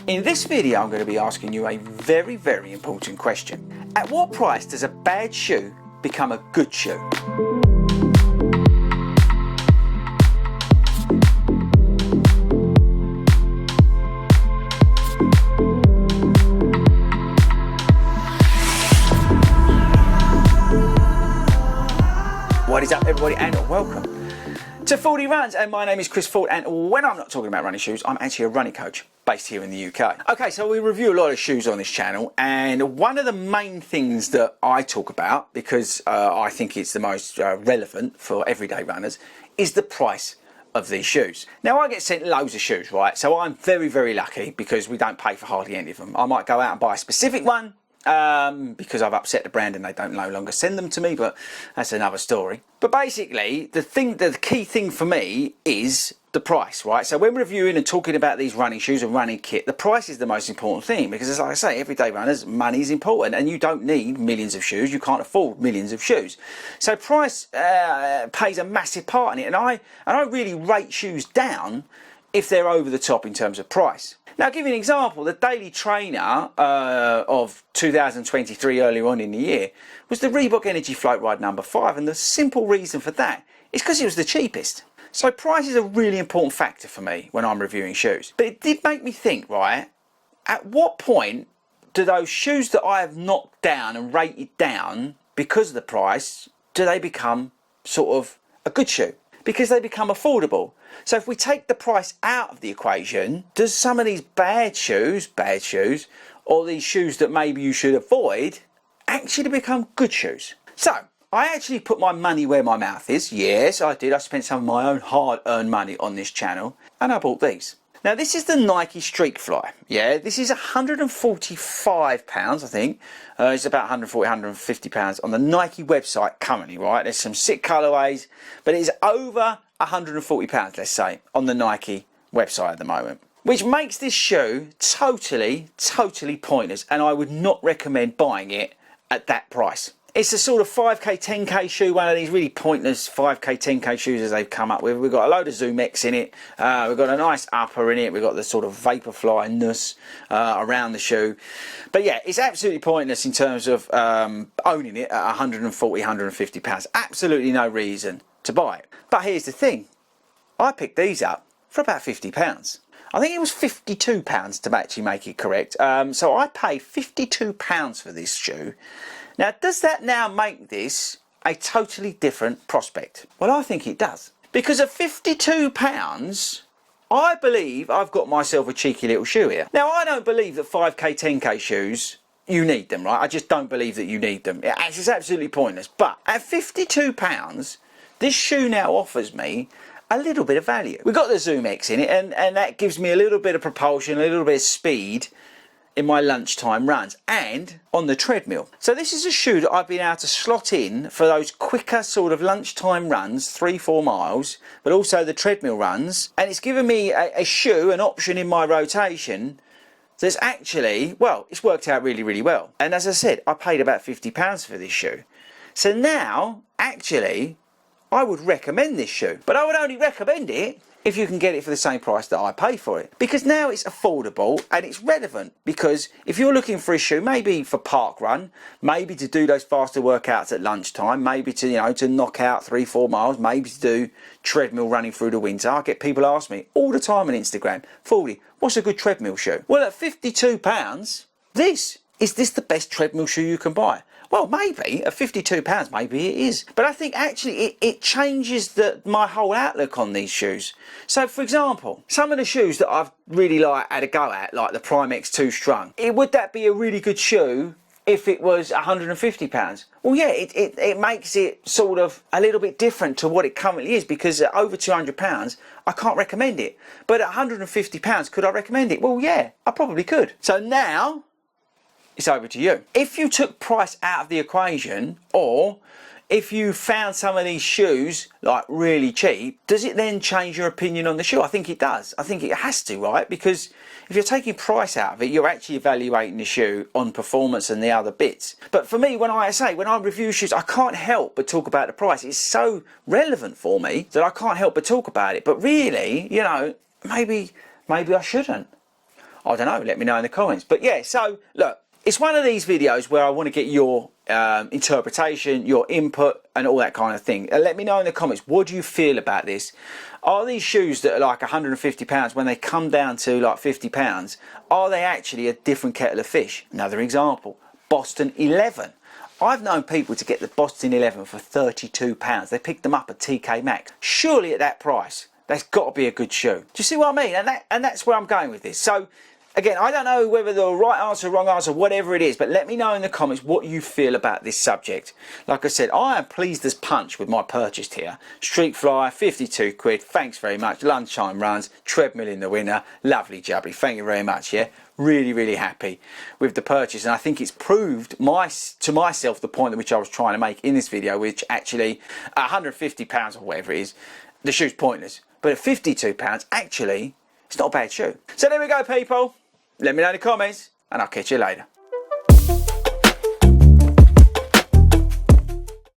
In this video I'm going to be asking you a very, very important question. At what price does a bad shoe become a good shoe? What is up everybody and welcome to FORDY Runs, and my name is Chris Ford, and when I'm not talking about running shoes, I'm actually a running coach based here in the UK. Okay, so we review a lot of shoes on this channel, and one of the main things that I talk about, because I think it's the most relevant for everyday runners, is the price of these shoes. Now I get sent loads of shoes, right? So I'm very, very lucky because we don't pay for hardly any of them. I might go out and buy a specific one, because I've upset the brand and they don't no longer send them to me, but that's another story. But basically, the key thing for me is the price, right? So when reviewing and talking about these running shoes and running kit, the price is the most important thing, because as I say, everyday runners, money is important, and you don't need millions of shoes. You can't afford millions of shoes. So price plays a massive part in it, and I really rate shoes down if they're over the top in terms of price. Now, I'll give you an example. The Daily Trainer of 2023, earlier on in the year, was the Reebok Energy Float Ride number 5, and the simple reason for that is because it was the cheapest. So price is a really important factor for me when I'm reviewing shoes. But it did make me think, right, at what point do those shoes that I have knocked down and rated down because of the price, do they become sort of a good shoe? Because they become affordable. So if we take the price out of the equation, does some of these bad shoes, or these shoes that maybe you should avoid, actually become good shoes? So I actually put my money where my mouth is. Yes, I did. I spent some of my own hard-earned money on this channel, and I bought these. Now this is the Nike Streetfly. Yeah, this is £145, I think. It's about £140, £150 on the Nike website currently, right? There's some sick colourways, but it's over £140, let's say, on the Nike website at the moment. Which makes this shoe totally pointless, and I would not recommend buying it at that price. It's a sort of 5k, 10k shoe, one of these really pointless 5k, 10k shoes as they've come up with. We've got a load of Zoom X in it. We've got a nice upper in it. We've got the sort of vaporfly-ness around the shoe. But yeah, it's absolutely pointless in terms of owning it at £140, £150. Absolutely no reason to buy it. But here's the thing. I picked these up for about £50. I think it was £52 to actually make it correct. So I paid £52 for this shoe. Now, does that now make this a totally different prospect? Well, I think it does. Because at £52, I believe I've got myself a cheeky little shoe here. Now, I don't believe that 5k, 10k shoes, you need them, right? I just don't believe that you need them. It's absolutely pointless. But at £52, this shoe now offers me a little bit of value. We've got the Zoom X in it, and that gives me a little bit of propulsion, a little bit of speed in my lunchtime runs and on the treadmill. So this is a shoe that I've been able to slot in for those quicker sort of lunchtime runs, 3-4 miles, but also the treadmill runs, and it's given me a shoe, an option in my rotation that's actually, well, it's worked out really well. And as I said, I paid about £50 for this shoe. So now, actually, I would recommend this shoe, but I would only recommend it if you can get it for the same price that I pay for it. Because now it's affordable and it's relevant, because if you're looking for a shoe, maybe for park run, maybe to do those faster workouts at lunchtime, maybe to, you know, to knock out 3-4 miles, maybe to do treadmill running through the winter. I get people ask me all the time on Instagram, Fordy, what's a good treadmill shoe? Well, at £52, is this the best treadmill shoe you can buy? Well, maybe, at £52, maybe it is. But I think actually it changes my whole outlook on these shoes. So, for example, some of the shoes that I've really had a go at, like the Prime X2 Strung, would that be a really good shoe if it was £150? Well, yeah, it makes it sort of a little bit different to what it currently is, because at over £200, I can't recommend it. But at £150, could I recommend it? Well, yeah, I probably could. So now it's over to you. If you took price out of the equation, or if you found some of these shoes like really cheap, does it then change your opinion on the shoe? I think it does. I think it has to, right? Because if you're taking price out of it, you're actually evaluating the shoe on performance and the other bits. But for me, when I review shoes, I can't help but talk about the price. It's so relevant for me that I can't help but talk about it. But really, you know, maybe I shouldn't. I don't know, let me know in the comments. But yeah, so look, it's one of these videos where I want to get your interpretation, your input and all that kind of thing. Let me know in the comments, what do you feel about this? Are these shoes that are like £150, when they come down to like £50, are they actually a different kettle of fish? Another example, Boston 11. I've known people to get the Boston 11 for £32. They picked them up at TK Maxx. Surely at that price, that's got to be a good shoe. Do you see what I mean? And that's where I'm going with this. So again, I don't know whether the right answer, wrong answer, whatever it is, but let me know in the comments what you feel about this subject. Like I said, I am pleased as punch with my purchase here. Streetfly, 52 quid, thanks very much. Lunchtime runs, treadmill in the winter, lovely jubbly, thank you very much, yeah. Really, really happy with the purchase, and I think it's proved to myself the point which I was trying to make in this video, which actually £150 or whatever it is, the shoe's pointless. But at £52, actually, it's not a bad shoe. So there we go, people. Let me know in the comments, and I'll catch you later.